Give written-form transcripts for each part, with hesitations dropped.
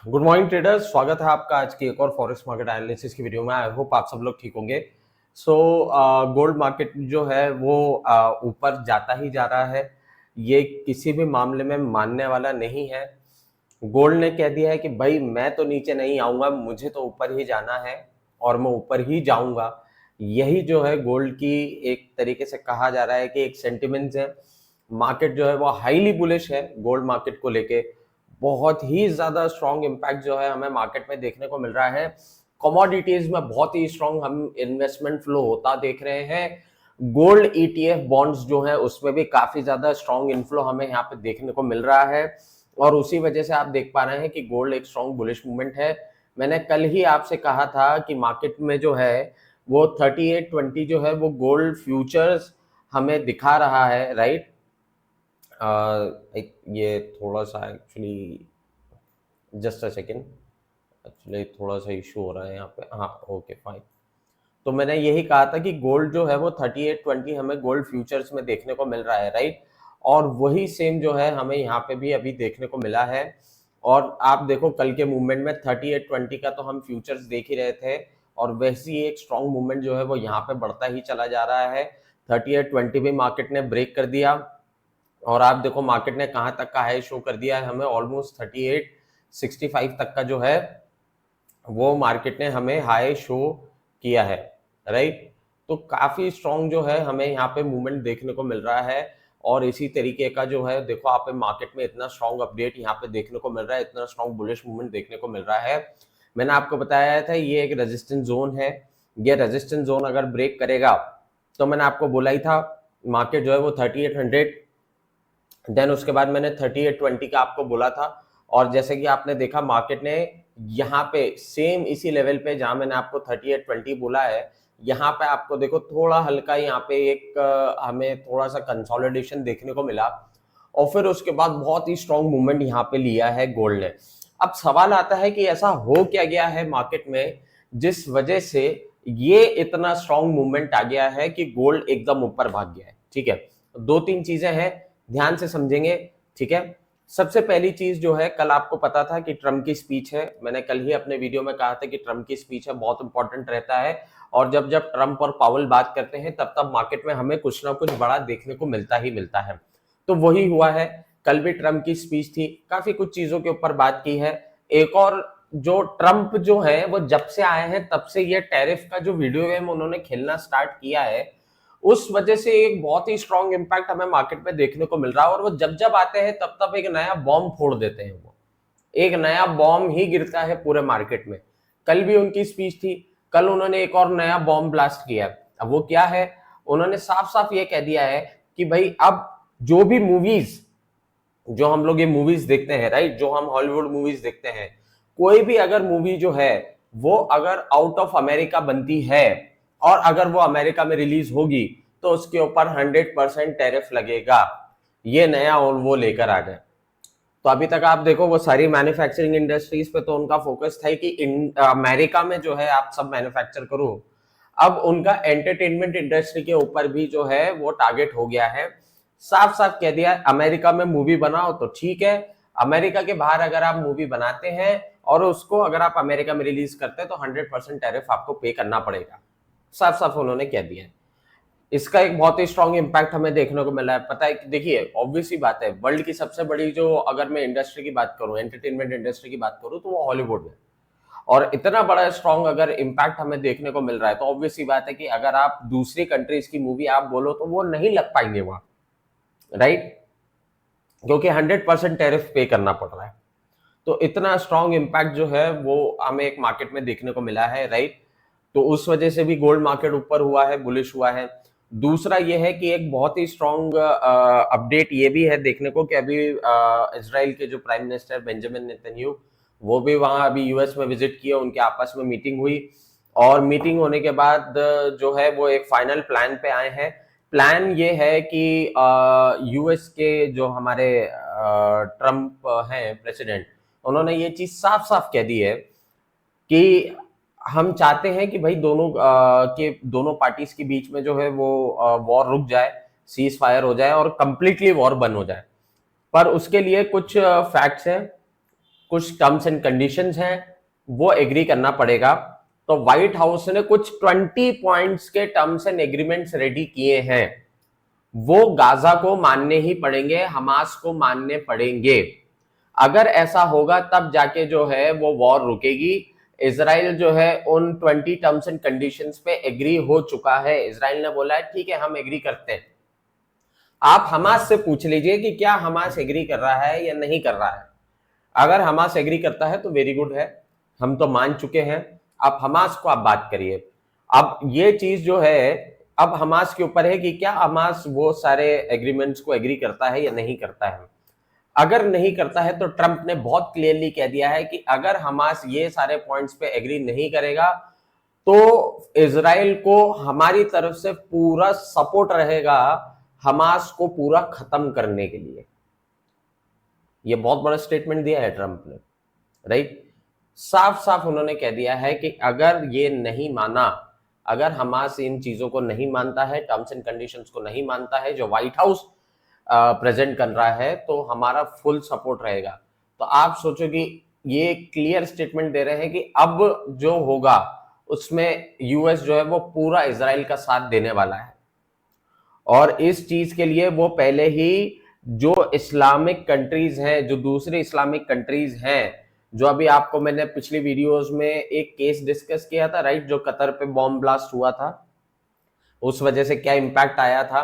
Good morning traders, स्वागत है आपका आज की एक और फॉरेक्स मार्केट एनालिसिस की वीडियो में। आई होप आप सब लोग ठीक होंगे। सो गोल्ड मार्केट जो है वो ऊपर जाता ही जा रहा है। ये किसी भी मामले में मानने वाला नहीं है। गोल्ड ने कह दिया है कि भाई मैं तो नीचे नहीं आऊंगा, मुझे तो ऊपर ही जाना है और मैं ऊपर ही जाऊंगा। यही जो है गोल्ड की एक तरीके से कहा जा रहा है कि एक सेंटिमेंट्स है। मार्केट जो है वो हाईली बुलिश है गोल्ड मार्केट को लेके। बहुत ही ज्यादा स्ट्रॉन्ग इम्पैक्ट जो है हमें मार्केट में देखने को मिल रहा है। कमोडिटीज में बहुत ही स्ट्रॉन्ग हम इन्वेस्टमेंट फ्लो होता देख रहे हैं। गोल्ड ईटीएफ बॉन्ड्स जो है उसमें भी काफी ज्यादा स्ट्रॉन्ग इनफ्लो हमें यहाँ पे देखने को मिल रहा है और उसी वजह से आप देख पा रहे हैं कि गोल्ड एक स्ट्रॉन्ग बुलिश मूवमेंट है। मैंने कल ही आपसे कहा था कि मार्केट में जो है वो 3820 जो है वो गोल्ड फ्यूचर्स हमें दिखा रहा है, राइट। ये थोड़ा सा actually just a second, actually थोड़ा सा इशू हो रहा है यहाँ पे। हाँ, ओके फाइन। तो मैंने यही कहा था कि गोल्ड जो है वो 3820 हमें गोल्ड फ्यूचर्स में देखने को मिल रहा है, राइट। और वही सेम जो है हमें यहाँ पे भी अभी देखने को मिला है। और आप देखो कल के मूवमेंट में 3820 का तो हम फ्यूचर्स देख ही रहे थे और वैसी एक स्ट्रॉन्ग मूवमेंट जो है वो यहाँ पे बढ़ता ही चला जा रहा है। 3820 भी मार्केट ने ब्रेक कर दिया और आप देखो मार्केट ने कहां तक का हाई शो कर दिया है हमें। ऑलमोस्ट 3865 तक का जो है वो मार्केट ने हमें हाई शो किया है, राइट। तो काफी स्ट्रॉन्ग जो है हमें यहाँ पे मूवमेंट देखने को मिल रहा है और इसी तरीके का जो है देखो आप मार्केट में इतना स्ट्रॉन्ग अपडेट यहाँ पे देखने को मिल रहा है, इतना स्ट्रॉन्ग बुलिश मूवमेंट देखने को मिल रहा है। मैंने आपको बताया था ये एक रेजिस्टेंस जोन है। ये रेजिस्टेंस जोन अगर ब्रेक करेगा तो मैंने आपको बोला ही था मार्केट जो है वो 3800, देन उसके बाद मैंने 3820 का आपको बोला था। और जैसे कि आपने देखा मार्केट ने यहाँ पे सेम इसी लेवल पे जहां मैंने आपको 3820 बोला है, यहाँ पे आपको देखो थोड़ा हल्का यहाँ पे एक हमें थोड़ा सा कंसोलिडेशन देखने को मिला और फिर उसके बाद बहुत ही स्ट्रॉन्ग मूवमेंट यहाँ पे लिया है गोल्ड ने। अब सवाल आता है कि ऐसा हो क्या गया है मार्केट में जिस वजह से ये इतना स्ट्रॉन्ग मूवमेंट आ गया है कि गोल्ड एकदम ऊपर भाग गया है। ठीक है, दो तीन चीजें हैं, ध्यान से समझेंगे। ठीक है, सबसे पहली चीज जो है कल आपको पता था कि ट्रम्प की स्पीच है। मैंने कल ही अपने वीडियो में कहा था कि ट्रम्प की स्पीच है बहुत इंपॉर्टेंट रहता है और जब जब ट्रम्प और पावेल बात करते हैं तब तब मार्केट में हमें कुछ ना कुछ बड़ा देखने को मिलता ही मिलता है। तो वही हुआ है, कल भी ट्रम्प की स्पीच थी, काफी कुछ चीजों के ऊपर बात की है। एक और जो ट्रम्प जो है वो जब से आए हैं तब से ये टैरिफ का जो वीडियो गेम उन्होंने खेलना स्टार्ट किया है उस वजह से एक बहुत ही स्ट्रॉन्ग इंपैक्ट हमें मार्केट में देखने को मिल रहा है। और वो जब जब आते हैं तब तब एक नया बॉम्ब फोड़ देते हैं, वो एक नया बॉम्ब ही गिरता है पूरे मार्केट में। कल भी उनकी स्पीच थी, कल उन्होंने एक और नया बॉम्ब ब्लास्ट किया। अब वो क्या है, उन्होंने साफ साफ ये कह दिया है कि भाई अब जो भी मूवीज, जो हम लोग ये मूवीज देखते हैं, राइट, जो हम हॉलीवुड मूवीज देखते हैं, कोई भी अगर मूवी जो है वो अगर आउट ऑफ अमेरिका बनती है और अगर वो अमेरिका में रिलीज होगी तो उसके ऊपर 100% टैरिफ लगेगा। ये नया और वो लेकर आ गए। तो अभी तक आप देखो वो सारी मैन्युफैक्चरिंग इंडस्ट्रीज पे तो उनका फोकस था कि अमेरिका में जो है आप सब मैन्युफैक्चर करो। अब उनका एंटरटेनमेंट इंडस्ट्री के ऊपर भी जो है वो टारगेट हो गया है। साफ साफ कह दिया अमेरिका में मूवी बनाओ तो ठीक है, अमेरिका के बाहर अगर आप मूवी बनाते हैं और उसको अगर आप अमेरिका में रिलीज करते हैं तो 100% टैरिफ आपको पे करना पड़ेगा। साफ साफ उन्होंने कह दिया है। इसका एक बहुत ही स्ट्रॉन्ग इम्पैक्ट हमें देखने को मिला है। पता है कि देखिए ऑब्वियस सी बात है, वर्ल्ड की सबसे बड़ी जो अगर मैं इंडस्ट्री की बात करूं, एंटरटेनमेंट इंडस्ट्री की बात करूं तो वो हॉलीवुड है। और इतना बड़ा स्ट्रॉन्ग अगर इम्पैक्ट हमें देखने को मिल रहा है तो ऑब्वियस सी बात है कि अगर आप दूसरी कंट्रीज की मूवी आप बोलो तो वो नहीं लग पाएंगे वहां, राइट, क्योंकि 100% टैरिफ पे करना पड़ रहा है। तो इतना स्ट्रॉन्ग इम्पैक्ट जो है वो हमें एक मार्केट में देखने को मिला है, राइट। तो उस वजह से भी गोल्ड मार्केट ऊपर हुआ है, बुलिश हुआ है। दूसरा ये है कि एक बहुत ही स्ट्रॉन्ग अपडेट ये भी है देखने को कि अभी इजराइल के जो प्राइम मिनिस्टर बेंजामिन नेतन्याहू वो भी वहां अभी यूएस में विजिट किए, उनके आपस में मीटिंग हुई और मीटिंग होने के बाद जो है वो एक फाइनल प्लान पे आए हैं। प्लान ये है कि यूएस के जो हमारे ट्रम्प हैं प्रेसिडेंट, उन्होंने ये चीज साफ साफ कह दी है कि हम चाहते हैं कि भाई दोनों पार्टीज के बीच में जो है वो वॉर रुक जाए, सीज फायर हो जाए और कंप्लीटली वॉर बंद हो जाए। पर उसके लिए कुछ फैक्ट्स हैं, कुछ टर्म्स एंड कंडीशंस हैं वो एग्री करना पड़ेगा। तो व्हाइट हाउस ने कुछ 20 पॉइंट्स के टर्म्स एंड एग्रीमेंट्स रेडी किए हैं, वो गाजा को मानने ही पड़ेंगे, हमास को मानने पड़ेंगे। अगर ऐसा होगा तब जाके जो है वो वॉर रुकेगी। इजराइल जो है उन 20 टर्म्स एंड कंडीशंस पे एग्री हो चुका है। इजराइल ने बोला है ठीक है हम एग्री करते हैं। आप हमास से पूछ लीजिए कि क्या हमास एग्री कर रहा है या नहीं कर रहा है। अगर हमास एग्री करता है तो वेरी गुड है, हम तो मान चुके हैं। अब हमास को आप बात करिए। अब ये चीज जो है अब हमास के ऊपर है कि क्या हमास वो सारे एग्रीमेंट्स को एग्री करता है या नहीं करता है। अगर नहीं करता है तो ट्रंप ने बहुत क्लियरली कह दिया है कि अगर हमास ये सारे पॉइंट्स पे एग्री नहीं करेगा तो इजराइल को हमारी तरफ से पूरा सपोर्ट रहेगा हमास को पूरा खत्म करने के लिए। ये बहुत बड़ा स्टेटमेंट दिया है ट्रंप ने, राइट। साफ साफ उन्होंने कह दिया है कि अगर ये नहीं माना, अगर हमास इन चीजों को नहीं मानता है, टर्म्स एंड कंडीशंस को नहीं मानता है जो व्हाइट हाउस प्रेजेंट कर रहा है, तो हमारा फुल सपोर्ट रहेगा। तो आप सोचो कि ये क्लियर स्टेटमेंट दे रहे हैं कि अब जो होगा उसमें यूएस जो है वो पूरा इजराइल का साथ देने वाला है। और इस चीज के लिए वो पहले ही जो इस्लामिक कंट्रीज हैं, जो दूसरे इस्लामिक कंट्रीज हैं, जो अभी आपको मैंने पिछली वीडियोस में एक केस डिस्कस किया था, राइट, जो कतर पे बॉम्ब ब्लास्ट हुआ था, उस वजह से क्या इंपैक्ट आया था,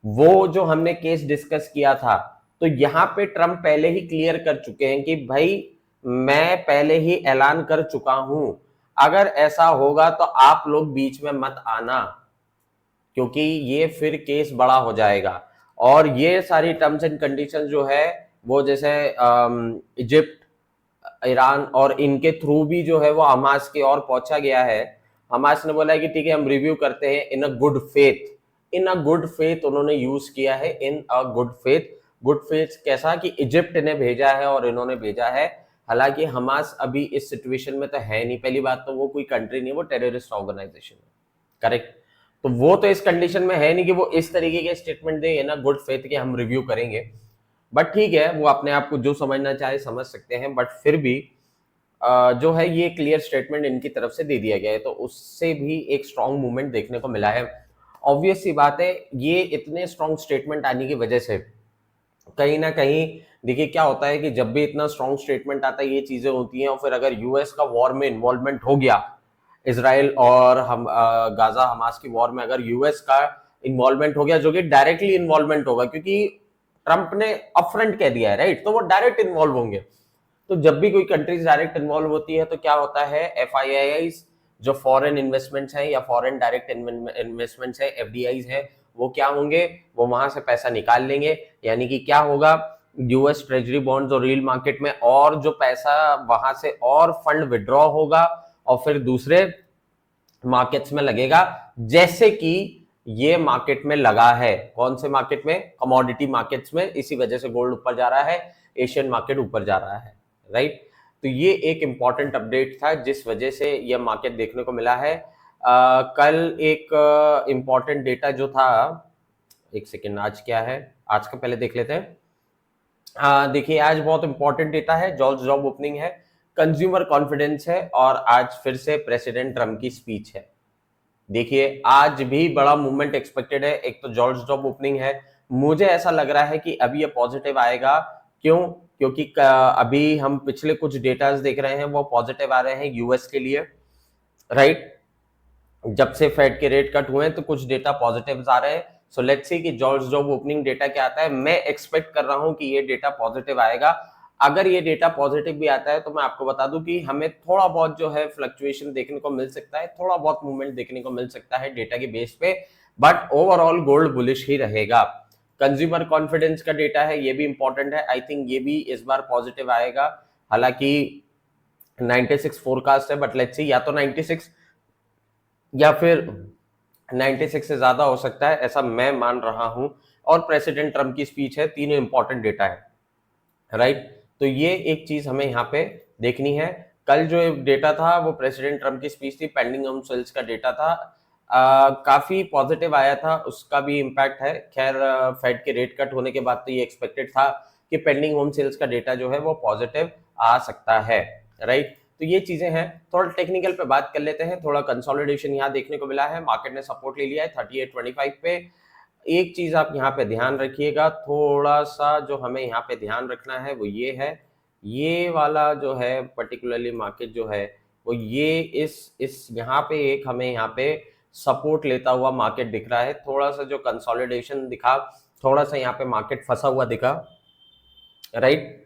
वो जो हमने केस डिस्कस किया था। तो यहां पे ट्रंप पहले ही क्लियर कर चुके हैं कि भाई मैं पहले ही ऐलान कर चुका हूं, अगर ऐसा होगा तो आप लोग बीच में मत आना, क्योंकि ये फिर केस बड़ा हो जाएगा। और ये सारी टर्म्स एंड कंडीशंस जो है वो जैसे इजिप्ट, ईरान और इनके थ्रू भी जो है वो हमास की ओर पहुंचा गया है। हमास ने बोला है कि ठीक है हम रिव्यू करते हैं in a good faith. In a good faith उन्होंने यूज किया है, in a good faith. Good faith कैसा कि इजिप्ट ने भेजा है और इन्होंने भेजा है। हालांकि हमास अभी इस सिचुएशन में तो है नहीं, पहली बात तो वो कोई कंट्री नहीं, वो टेररिस्ट ऑर्गेनाइजेशन है, करेक्ट। तो वो तो इस कंडीशन में है नहीं कि वो इस तरीके के स्टेटमेंट दे ना गुड फेथ के हम रिव्यू करेंगे। बट ठीक है, वो अपने आप को जो समझना चाहे समझ सकते हैं, बट फिर भी जो है ये क्लियर स्टेटमेंट इनकी तरफ से दे दिया गया है, तो उससे भी एक स्ट्रॉन्ग मूवमेंट देखने को मिला है। ऑब्वियस सी बात है, ये इतने स्ट्रॉन्ग स्टेटमेंट आने की वजह से कहीं ना कहीं देखिए क्या होता है कि जब भी इतना स्ट्रॉन्ग स्टेटमेंट आता है ये चीजें होती हैं, और फिर अगर यूएस का वॉर में इन्वॉल्वमेंट हो गया, इजराइल और हम गाजा हमास की वॉर में अगर यूएस का इन्वॉल्वमेंट हो गया, जो कि डायरेक्टली इन्वॉल्वमेंट होगा क्योंकि ट्रंप ने अपफ्रंट कह दिया है, राइट, तो वो डायरेक्ट इन्वॉल्व होंगे। तो जब भी कोई कंट्रीज डायरेक्ट इन्वॉल्व होती है तो क्या होता है, एफआईआईज जो फॉरेन इन्वेस्टमेंट्स हैं या फॉरेन डायरेक्ट इन्वेस्टमेंट्स है, एफडीआईज है, वो क्या होंगे, वो वहां से पैसा निकाल लेंगे। यानी कि क्या होगा, यूएस ट्रेजरी बॉन्ड्स और रियल मार्केट में और जो पैसा वहां से और फंड विड्रॉ होगा और फिर दूसरे मार्केट्स में लगेगा, जैसे कि ये मार्केट में लगा है। कौन से मार्केट में, कमोडिटी मार्केट्स में। इसी वजह से गोल्ड ऊपर जा रहा है, एशियन मार्केट ऊपर जा रहा है, राइट। तो ये एक इंपॉर्टेंट अपडेट था जिस वजह से ये मार्केट देखने को मिला है। कल एक इंपॉर्टेंट डेटा जो था, एक सेकेंड, आज क्या है, आज का पहले देख लेते हैं। देखिए आज बहुत इंपॉर्टेंट डेटा है, जॉब ओपनिंग है, कंज्यूमर कॉन्फिडेंस है, और आज फिर से प्रेसिडेंट ट्रंप की स्पीच है। देखिए आज भी बड़ा मूवमेंट एक्सपेक्टेड है। एक तो जॉब ओपनिंग है, मुझे ऐसा लग रहा है कि अभी ये पॉजिटिव आएगा। क्यों? क्योंकि अभी हम पिछले कुछ डेटास देख रहे हैं वो पॉजिटिव आ रहे हैं यूएस के लिए, राइट। जब से फेड के रेट कट हुए हैं तो कुछ डेटा पॉजिटिव आ रहे हैं। सो लेट्स सी कि जॉब ओपनिंग डेटा क्या आता है। मैं एक्सपेक्ट कर रहा हूं कि ये डेटा पॉजिटिव आएगा। अगर ये डेटा पॉजिटिव भी आता है तो मैं आपको बता दूं कि हमें थोड़ा बहुत जो है फ्लक्चुएशन देखने को मिल सकता है, थोड़ा बहुत मूवमेंट देखने को मिल सकता है डेटा के बेस पे, बट ओवरऑल गोल्ड बुलिश ही रहेगा। कंज्यूमर कॉन्फिडेंस का डेटा है, ये भी इंपॉर्टेंट है। आई थिंक ये भी इस बार पॉजिटिव आएगा। हालांकि 96 फोरकास्ट है, बट लेट्स सी, या तो 96 या फिर 96 से ज्यादा हो सकता है, ऐसा मैं मान रहा हूं। और प्रेसिडेंट ट्रंप की स्पीच है, तीनों इंपॉर्टेंट डेटा है, राइट। तो ये एक चीज हमें यहाँ पे देखनी है। कल जो डेटा था वो प्रेसिडेंट ट्रंप की स्पीच थी, पेंडिंग होम सेल्स का डेटा था। काफी पॉजिटिव आया था, उसका भी इम्पैक्ट है। खैर फेड के रेट कट होने के बाद तो ये एक्सपेक्टेड था कि पेंडिंग होम सेल्स का डेटा जो है वो पॉजिटिव आ सकता है, राइट। तो ये चीजें हैं। थोड़ा टेक्निकल पे बात कर लेते हैं। थोड़ा कंसोलिडेशन यहाँ देखने को मिला है, मार्केट ने सपोर्ट ले लिया है 3825 पे। एक चीज आप यहाँ पे ध्यान रखिएगा, थोड़ा सा जो हमें यहाँ पे ध्यान रखना है वो ये है, ये वाला जो है पर्टिकुलरली मार्केट जो है वो ये इस यहाँ पे एक हमें यहाँ पे सपोर्ट लेता हुआ मार्केट दिख रहा है। थोड़ा सा जो कंसोलिडेशन दिखा, थोड़ा सा यहाँ पे मार्केट फंसा हुआ दिखा, राइट।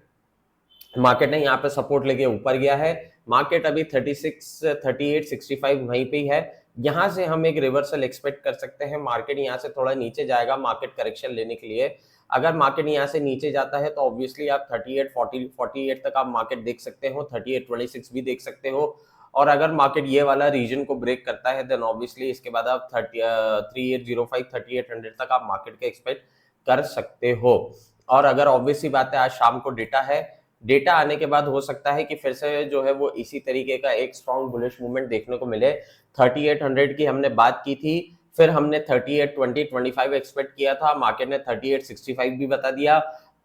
मार्केट ने यहाँ पे सपोर्ट लेके ऊपर गया है। मार्केट अभी 36 38 65 वहीं पे ही है। यहाँ से हम एक रिवर्सल एक्सपेक्ट कर सकते हैं। मार्केट यहाँ से थोड़ा नीचे जाएगा मार्केट करेक्शन लेने के लिए। अगर मार्केट यहाँ से नीचे जाता है तो ऑब्वियसली आप 38 40 48 तक आप मार्केट देख सकते हो, 38 26 भी देख सकते हो। और अगर मार्केट ये वाला रीजन को ब्रेक करता है देन ऑब्वियसली इसके बाद आप 3805 3800 तक आप मार्केट के एक्सपेक्ट कर सकते हो। और अगर ऑब्वियसली बात है आज शाम को डेटा है, डेटा आने के बाद हो सकता है कि फिर से जो है वो इसी तरीके का एक स्ट्रॉन्ग बुलिश मूवमेंट देखने को मिले। 3800 की हमने बात की थी, फिर हमने 3820 25 एक्सपेक्ट किया था, मार्केट ने 3865 भी बता दिया।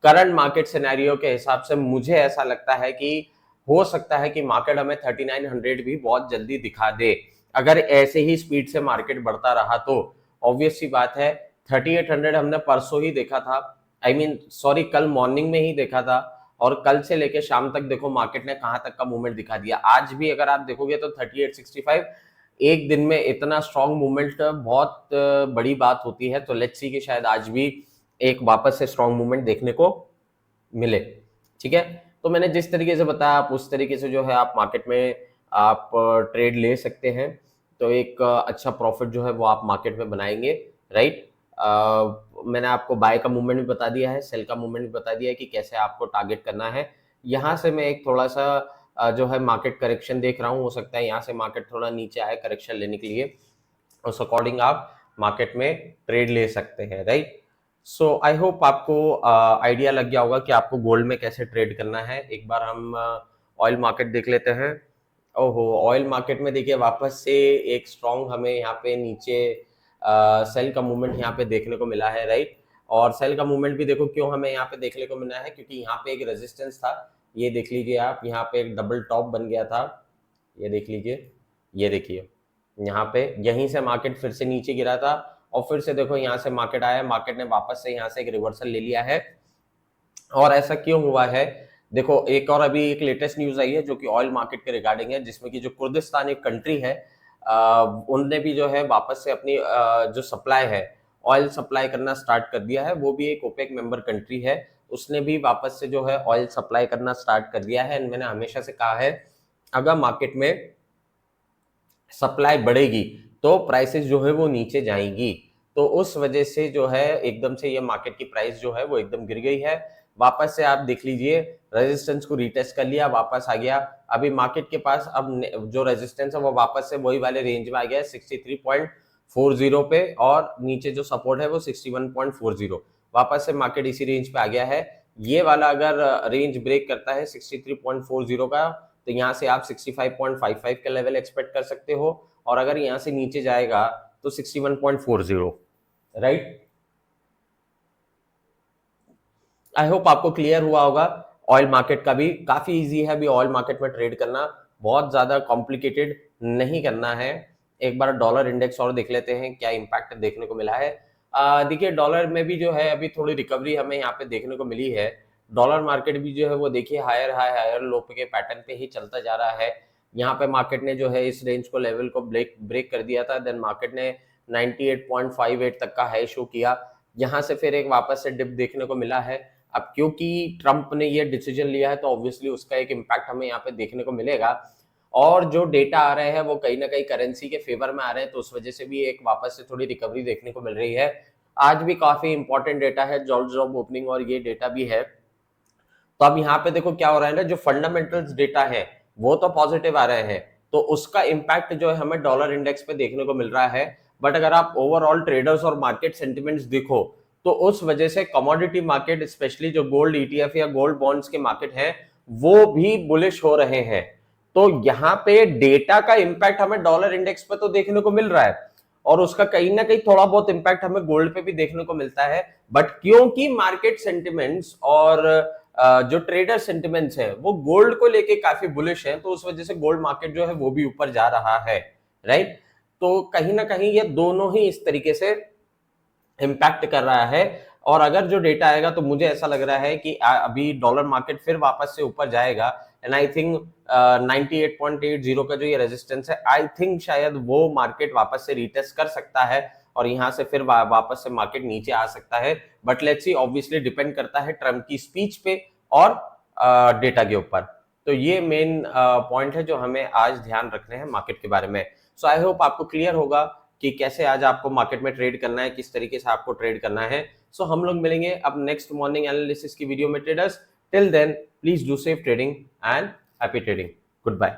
करंट मार्केट सिनेरियो के हिसाब से मुझे ऐसा लगता है कि हो सकता है कि मार्केट हमें 3900 भी बहुत जल्दी दिखा दे। अगर ऐसे ही स्पीड से मार्केट बढ़ता रहा तो ऑब्वियस सी बात है 3800 हमने परसों ही देखा था, सॉरी कल मॉर्निंग में ही देखा था, और कल से लेके शाम तक देखो मार्केट ने कहां तक का मूवमेंट दिखा दिया। आज भी अगर आप देखोगे तो 3865 एक दिन में इतना स्ट्रॉन्ग मूवमेंट बहुत बड़ी बात होती है। तो लेट्स सी कि शायद आज भी एक वापस से स्ट्रॉन्ग मूवमेंट देखने को मिले, ठीक है। तो मैंने जिस तरीके से बताया आप उस तरीके से जो है आप मार्केट में आप ट्रेड ले सकते हैं। तो एक अच्छा प्रॉफिट जो है वो आप मार्केट में बनाएंगे, राइट। मैंने आपको बाय का मूवमेंट भी बता दिया है, सेल का मूवमेंट भी बता दिया है कि कैसे आपको टारगेट करना है। यहाँ से मैं एक थोड़ा सा जो है मार्केट करेक्शन देख रहा हूँ, हो सकता है यहाँ से मार्केट थोड़ा नीचे आए करेक्शन लेने के लिए, उस अकॉर्डिंग आप मार्केट में ट्रेड ले सकते हैं, राइट। सो आई होप आपको आइडिया लग गया होगा कि आपको गोल्ड में कैसे ट्रेड करना है। एक बार हम ऑयल मार्केट देख लेते हैं। ओहो, ऑयल मार्केट में देखिए वापस से एक स्ट्रॉन्ग हमें यहाँ पे नीचे सेल का मूवमेंट यहाँ पे देखने को मिला है, राइट। और सेल का मूवमेंट भी देखो क्यों हमें यहाँ पे देखने को मिला है, क्योंकि यहाँ पे एक रेजिस्टेंस था, ये देख लीजिए आप, यहाँ पे एक डबल टॉप बन गया था, ये देख लीजिए, ये देखिए यहाँ पे, यहीं से मार्केट फिर से नीचे गिरा था और फिर से देखो यहाँ से मार्केट आया, मार्केट ने वापस से यहाँ से एक रिवर्सल ले लिया है। और ऐसा क्यों हुआ है, देखो एक और अभी एक लेटेस्ट न्यूज आई है जो कि ऑयल मार्केट के रिगार्डिंग है, जिसमें कि जो कुर्दिस्तान एक कंट्री है उनने भी जो है वापस से अपनी जो सप्लाई है ऑयल सप्लाई करना स्टार्ट कर दिया है। वो भी एक ओपेक मेंबर कंट्री है, उसने भी वापस से जो है ऑयल सप्लाई करना स्टार्ट कर दिया है। मैंने हमेशा से कहा है अगर मार्केट में सप्लाई बढ़ेगी तो प्राइसेस जो है वो नीचे जाएंगी, तो उस वजह से जो है एकदम से ये मार्केट की प्राइस जो है वो एकदम गिर गई है। वापस से आप देख लीजिए रेजिस्टेंस को रीटेस्ट कर लिया, वापस आ गया। अभी मार्केट के पास अब जो रेजिस्टेंस है वो वापस से वही वाले रेंज में आ गया है 63.40 पे, और नीचे जो सपोर्ट है वो 61.40, वापस से मार्केट इसी रेंज पे आ गया है। ये वाला अगर रेंज ब्रेक करता है 63.40 का तो यहाँ से आप 65.55 का लेवल एक्सपेक्ट कर सकते हो, और अगर यहाँ से नीचे जाएगा तो 61.40, राइट। आई होप आपको क्लियर हुआ होगा। ऑयल मार्केट का भी काफी इजी है अभी ऑयल मार्केट में ट्रेड करना, बहुत ज्यादा कॉम्प्लिकेटेड नहीं करना है। एक बार डॉलर इंडेक्स और देख लेते हैं क्या इंपैक्ट देखने को मिला है। देखिए डॉलर में भी जो है अभी थोड़ी रिकवरी हमें यहाँ पे देखने को मिली है। डॉलर मार्केट भी जो है वो देखिए हायर हाई हायर लो के पैटर्न पे ही चलता जा रहा है। यहाँ पे मार्केट ने जो है इस रेंज को लेवल को ब्रेक कर दिया था, देन मार्केट ने 98.58 तक का हाई शो किया, यहाँ से फिर एक वापस से डिप देखने को मिला है। अब क्योंकि ट्रंप ने ये डिसीजन लिया है तो ऑब्वियसली उसका एक इम्पैक्ट हमें यहाँ पे देखने को मिलेगा, और जो डेटा आ रहे हैं वो कहीं ना कहीं करेंसी के फेवर में आ रहे हैं, तो उस वजह से भी एक वापस से थोड़ी रिकवरी देखने को मिल रही है। आज भी काफी इंपॉर्टेंट डेटा है, जॉब ओपनिंग और ये डेटा भी है। तो अब यहाँ पे देखो क्या हो रहा है ना, जो फंडामेंटल्स डेटा है वो तो पॉजिटिव आ रहे हैं, तो उसका इम्पैक्ट जो है हमें डॉलर इंडेक्स पे देखने को मिल रहा है। बट अगर आप ओवरऑल ट्रेडर्स और मार्केट सेंटिमेंट्स देखो तो उस वजह से कमोडिटी मार्केट स्पेशली जो गोल्ड ईटीएफ या गोल्ड बॉन्ड्स के मार्केट हैं वो भी बुलिश हो रहे हैं। तो यहाँ पे डेटा का इंपैक्ट हमें डॉलर इंडेक्स पे तो देखने को मिल रहा है, और उसका कहीं ना कहीं थोड़ा बहुत इंपैक्ट हमें गोल्ड पे भी देखने को मिलता है। बट क्योंकि मार्केट सेंटिमेंट्स और जो ट्रेडर सेंटिमेंट्स है वो गोल्ड को लेके काफी बुलिश है, तो उस वजह से गोल्ड मार्केट जो है वो भी ऊपर जा रहा है, राइट। तो कहीं ना कहीं ये दोनों ही इस तरीके से इम्पैक्ट कर रहा है। और अगर जो डेटा आएगा तो मुझे ऐसा लग रहा है कि अभी डॉलर मार्केट फिर वापस से ऊपर जाएगा, एंड आई थिंक 98.80 का जो ये रेजिस्टेंस है, आई थिंक शायद वो मार्केट वापस से रीटेस्ट कर सकता है और यहां से फिर वापस से मार्केट नीचे आ सकता है। But let's see, obviously depend करता है ट्रम्प की स्पीच पे और डेटा के ऊपर। तो ये मेन पॉइंट है जो हमें आज ध्यान रखने हैं मार्केट के बारे में। सो आई होप आपको क्लियर होगा कि कैसे आज आपको मार्केट में ट्रेड करना है, किस तरीके से आपको ट्रेड करना है। सो हम लोग मिलेंगे अब नेक्स्ट मॉर्निंग एनालिसिस की वीडियो में traders. Till then please do safe trading and happy trading. Good bye.